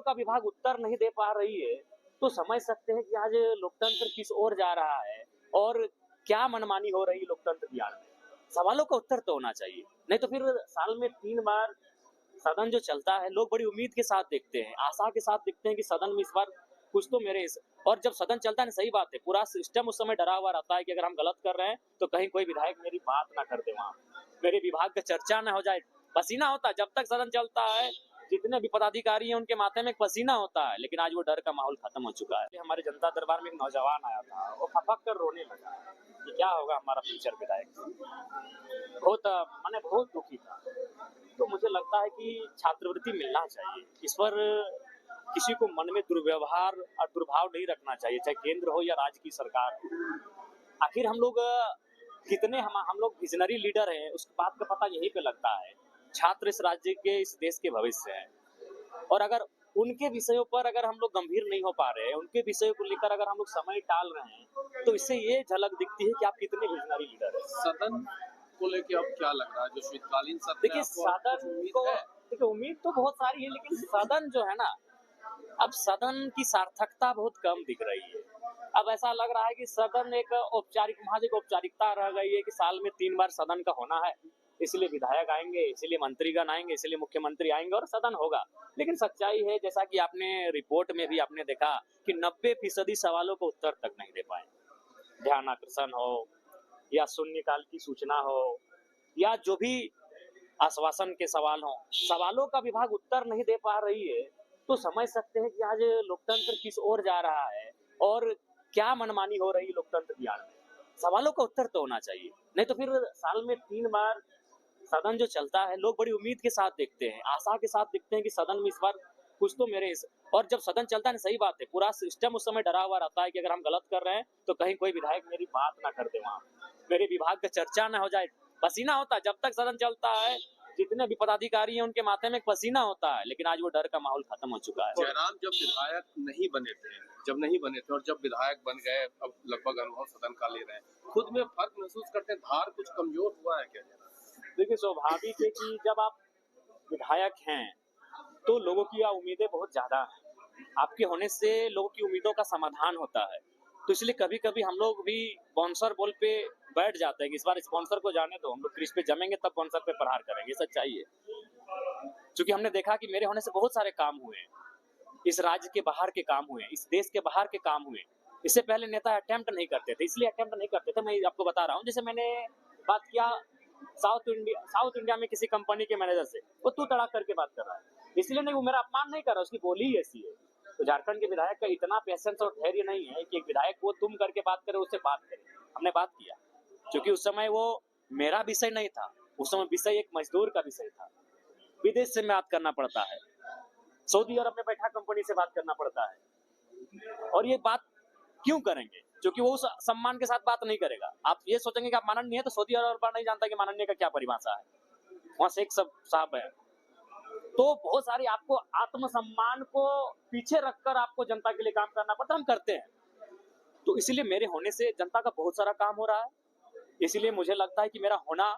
का विभाग उत्तर नहीं दे पा रही है तो समझ सकते हैं कि आज लोकतंत्र किस ओर जा रहा है और क्या मनमानी हो रही है लोकतंत्र बिहार में। सवालों का उत्तर तो होना चाहिए, नहीं तो फिर साल में 3 बार सदन जो चलता है लोग बड़ी उम्मीद के साथ देखते हैं, आशा के साथ देखते हैं कि सदन में इस बार कुछ तो और जब सदन चलता है ना, सही बात है, पूरा सिस्टम उस समय डरा हुआ रहता है कि अगर हम गलत कर रहे हैं तो कहीं कोई विधायक मेरी बात ना कर दे, वहां मेरे विभाग का चर्चा ना हो जाए। पसीना होता है जब तक सदन चलता है, जितने भी पदाधिकारी हैं उनके माथे में पसीना होता है, लेकिन आज वो डर का माहौल खत्म हो चुका है। हमारे जनता दरबार में एक नौजवान आया था, वो फपक कर रोने लगा कि क्या होगा हमारा फ्यूचर विधायक। बहुत दुखी था। तो मुझे लगता है कि छात्रवृत्ति मिलना चाहिए, इस पर किसी को मन में दुर्व्यवहार और दुर्भाव नहीं रखना चाहिए, चाहे केंद्र हो या राज्य की सरकार हो। आखिर हम लोग कितने हम लोग विजनरी लीडर हैं, उस बात का पता यहीं पे लगता है। छात्र इस राज्य के, इस देश के भविष्य हैं, और अगर उनके विषयों पर अगर हम लोग गंभीर नहीं हो पा रहे हैं, उनके विषयों को लेकर अगर हम लोग समय टाल रहे हैं, तो इससे ये झलक दिखती है कि आप कितने विजनरी लीडर हैं। सदन को लेके अब क्या लग रहा है, जो शीतकालीन सत्र? देखिए सदन को, देखिए उम्मीद तो बहुत सारी है, लेकिन सदन जो है ना, अब सदन की सार्थकता बहुत कम दिख रही है। अब ऐसा लग रहा है कि सदन एक औपचारिकता रह गई है कि साल में 3 बार सदन का होना है, इसलिए विधायक आएंगे, इसलिए मंत्रीगण आएंगे, इसलिए मुख्यमंत्री आएंगे और सदन होगा। लेकिन सच्चाई है, जैसा कि आपने रिपोर्ट में भी आपने देखा कि 90% सवालों को उत्तर तक नहीं दे पाए। ध्यान आकर्षण हो या शून्यकाल की सूचना हो या जो भी आश्वासन के सवाल हो, सवालों का विभाग उत्तर नहीं दे पा रही है तो समझ सकते हैं कि आज लोकतंत्र किस ओर जा रहा है और क्या मनमानी हो रही है लोकतंत्र बिहार में। सवालों का उत्तर तो होना चाहिए, नहीं तो फिर साल में 3 बार सदन जो चलता है लोग बड़ी उम्मीद के साथ देखते हैं, आशा के साथ देखते हैं कि सदन में इस बार कुछ तो और जब सदन चलता है ना, सही बात है, पूरा सिस्टम उस समय डरा हुआ रहता है कि अगर हम गलत कर रहे हैं तो कहीं कोई विधायक मेरी बात ना कर दे, वहां मेरे विभाग का चर्चा ना हो जाए। पसीना होता है जब तक सदन चलता है, जितने भी पदाधिकारी हैं उनके माथे में पसीना होता है, लेकिन आज वो डर का माहौल खत्म हो चुका है। जयराम जब विधायक नहीं बने थे और जब विधायक बन गए, अब लगभग अनुभव सदन का ले रहे हैं, खुद में फर्क महसूस करते हैं? धार कुछ कमजोर हुआ है क्या? देखिए स्वाभाविक है कि जब आप विधायक हैं तो लोगों की उम्मीदें बहुत ज्यादा हैं, आपके होने से लोगों की उम्मीदों का समाधान होता है, तो इसलिए कभी कभी हम लोग भी बाउंसर बॉल पे बैठ जाते हैं कि इस बार स्पॉन्सर को जाने दो, हम लोग क्रीज पे जमेंगे तब बाउंसर पे प्रहार करेंगे। सच्चाई है, क्योंकि हमने देखा कि मेरे होने से बहुत सारे काम हुए, इस राज्य के बाहर के काम हुए, इस देश के बाहर के काम हुए। इससे पहले नेता अटेम्प्ट नहीं करते थे, इसलिए अटेम्प्ट नहीं करते थे, मैं आपको बता रहा हूँ। जैसे मैंने बात किया साउथ इंडिया में किसी कंपनी के मैनेजर से, वो तू तड़ाक करके बात कर रहा है, इसलिए नहीं, वो मेरा अपमान नहीं कर रहा, उसकी बोली ही ऐसी है। तो झारखंड के विधायक का इतना पेशेंस और धैर्य नहीं है कि एक विधायक को तुम करके बात करे, उससे बात करे। हमने बात किया, क्योंकि उस समय वो मेरा विषय नहीं था, उस समय विषय एक मजदूर का विषय था। विदेश से बात करना पड़ता है, सऊदी अरब में बैठा कंपनी से बात करना पड़ता है, और ये बात क्यों करेंगे? क्योंकि वो उस सम्मान के साथ बात नहीं करेगा। आप ये सोचेंगे कि आप माननीय है, तो सऊदी अरब नहीं जानता कि माननीय का क्या परिभाषा है, वहां शेख साहब है। तो बहुत सारी आपको आत्मसम्मान को पीछे रखकर आपको जनता के लिए काम करना पड़ता, हम करते हैं। तो इसलिए मेरे होने से जनता का बहुत सारा काम हो रहा है, इसलिए मुझे लगता है कि मेरा होना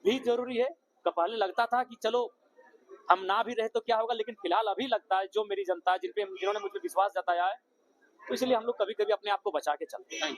भी जरूरी है। पहले लगता था कि चलो हम ना भी रहे तो क्या होगा, लेकिन फिलहाल अभी लगता है जो मेरी जनता है, जिन्होंने मुझ पर विश्वास जताया है, तो इसलिए हम लोग कभी कभी अपने आप को बचा के चलते हैं।